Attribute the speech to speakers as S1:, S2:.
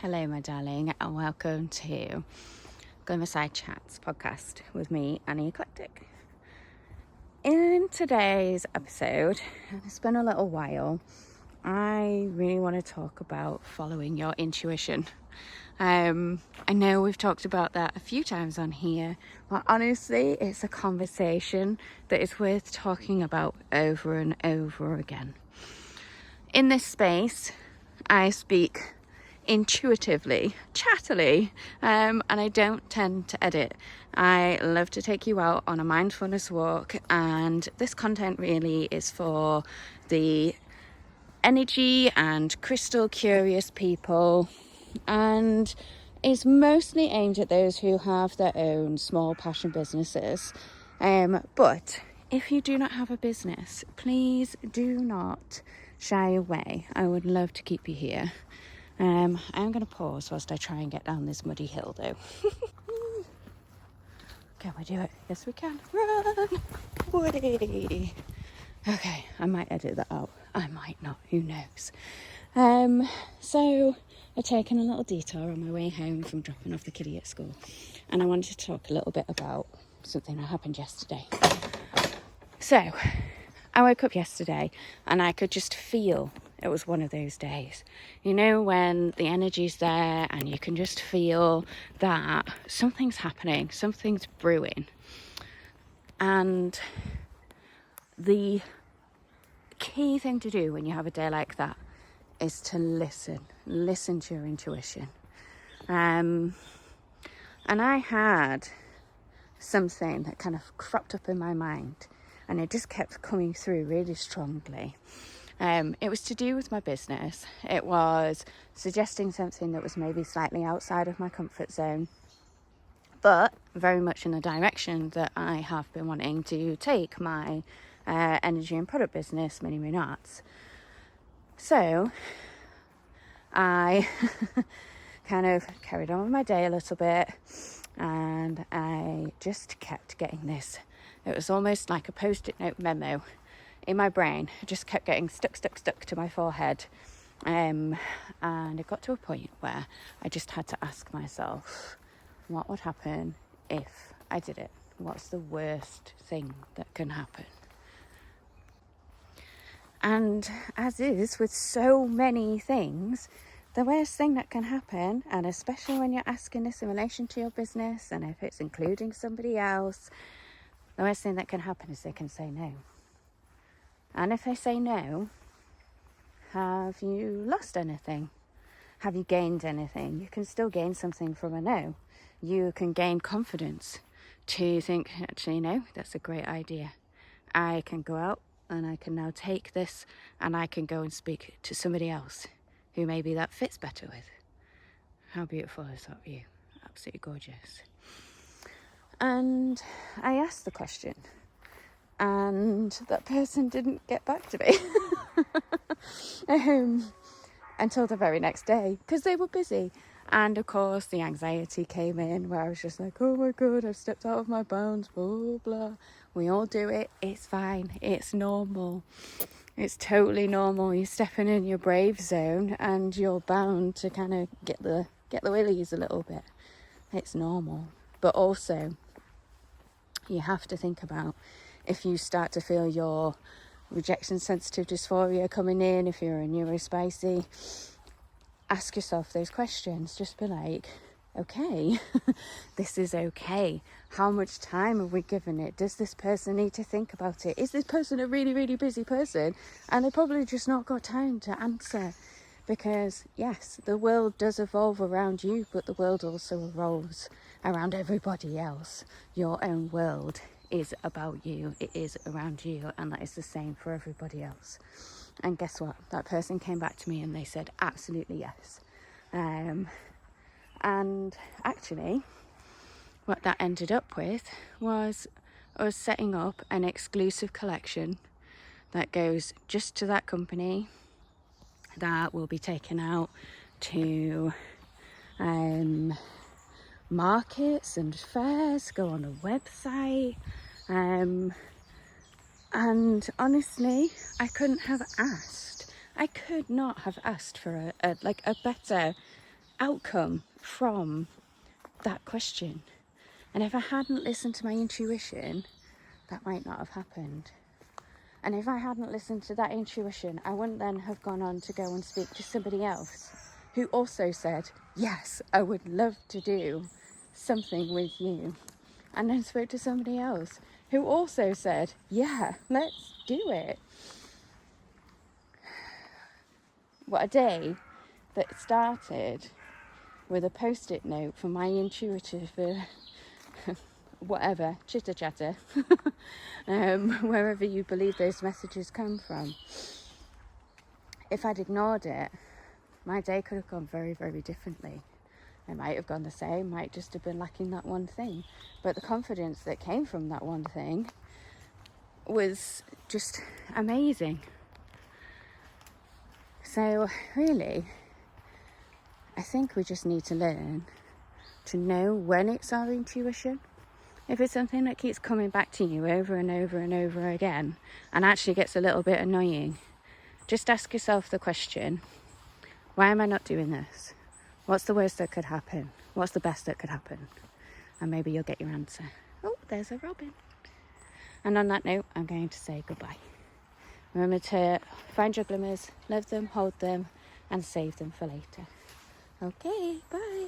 S1: Hello, my darling, and welcome to Glimmer Side Chats podcast with me, Annie Eclectic. In today's episode, and it's been a little while, I really want to talk about following your intuition. I know we've talked about that a few times on here, but honestly, it's a conversation that is worth talking about over and over again. In this space, I speak intuitively, chattily, and I don't tend to edit. I love to take you out on a mindfulness walk, and this content really is for the energy and crystal curious people, and is mostly aimed at those who have their own small passion businesses. But if you do not have a business, please do not shy away. I would love to keep you here. I'm going to pause whilst I try and get down this muddy hill though. Can we do it? Yes we can. Run! Woody! Okay, I might edit that out. I might not, who knows. So I've taken a little detour on my way home from dropping off the kiddie at school, and I wanted to talk a little bit about something that happened yesterday. So I woke up yesterday and I could just feel it was one of those days. You know, when the energy's there and you can just feel that something's happening, something's brewing. And the key thing to do when you have a day like that is to listen to your intuition. And I had something that kind of cropped up in my mind, and it just kept coming through really strongly. It was to do with my business. It was suggesting something that was maybe slightly outside of my comfort zone, but very much in the direction that I have been wanting to take my energy and product business, Mini Moon Arts. So I kind of carried on with my day a little bit, and I just kept getting this. It was almost like a post-it note memo in my brain. It just kept getting stuck to my forehead. And it got to a point where I just had to ask myself, what would happen if I did it? What's the worst thing that can happen? And as is with so many things, the worst thing that can happen, and especially when you're asking this in relation to your business, and if it's including somebody else, the worst thing that can happen is they can say no. And if they say no, have you lost anything? Have you gained anything? You can still gain something from a no. You can gain confidence to think, actually, no, that's a great idea. I can go out and I can now take this and I can go and speak to somebody else who maybe that fits better with. How beautiful is that view? Absolutely gorgeous. And I asked the question, and that person didn't get back to me until the very next day, because they were busy. And of course the anxiety came in, where I was just like, oh my god, I've stepped out of my bounds, blah blah. We all do it. It's fine. It's normal. It's totally normal. You're stepping in your brave zone and you're bound to kind of get the willies a little bit. It's normal. But also, you have to think about, if you start to feel your rejection sensitive dysphoria coming in, if you're a neurospicy, ask yourself those questions. Just be like, okay, this is okay. How much time have we given it? Does this person need to think about it? Is this person a really, really busy person? And they probably just not got time to answer. Because yes, the world does evolve around you, but the world also evolves around everybody else. Your own world is about you. It is around you, and that is the same for everybody else. And guess what? That person came back to me and they said absolutely yes. And actually, what that ended up with was us setting up an exclusive collection that goes just to that company, that will be taken out to markets and fairs, go on a website. And honestly, I could not have asked for a better outcome from that question. And if I hadn't listened to my intuition, that might not have happened. And if I hadn't listened to that intuition, I wouldn't then have gone on to go and speak to somebody else who also said, yes, I would love to do something with you. And then spoke to somebody else who also said, yeah, let's do it. What a day that started with a post-it note from my intuitive whatever, chitter chatter, wherever you believe those messages come from. If I'd ignored it, my day could have gone very, very differently. It might have gone the same, might just have been lacking that one thing. But the confidence that came from that one thing was just amazing. So really, I think we just need to learn to know when it's our intuition. If it's something that keeps coming back to you over and over and over again and actually gets a little bit annoying, just ask yourself the question, why am I not doing this? What's the worst that could happen? What's the best that could happen? And maybe you'll get your answer. Oh, there's a robin. And on that note, I'm going to say goodbye. Remember to find your glimmers, love them, hold them, and save them for later. Okay, bye.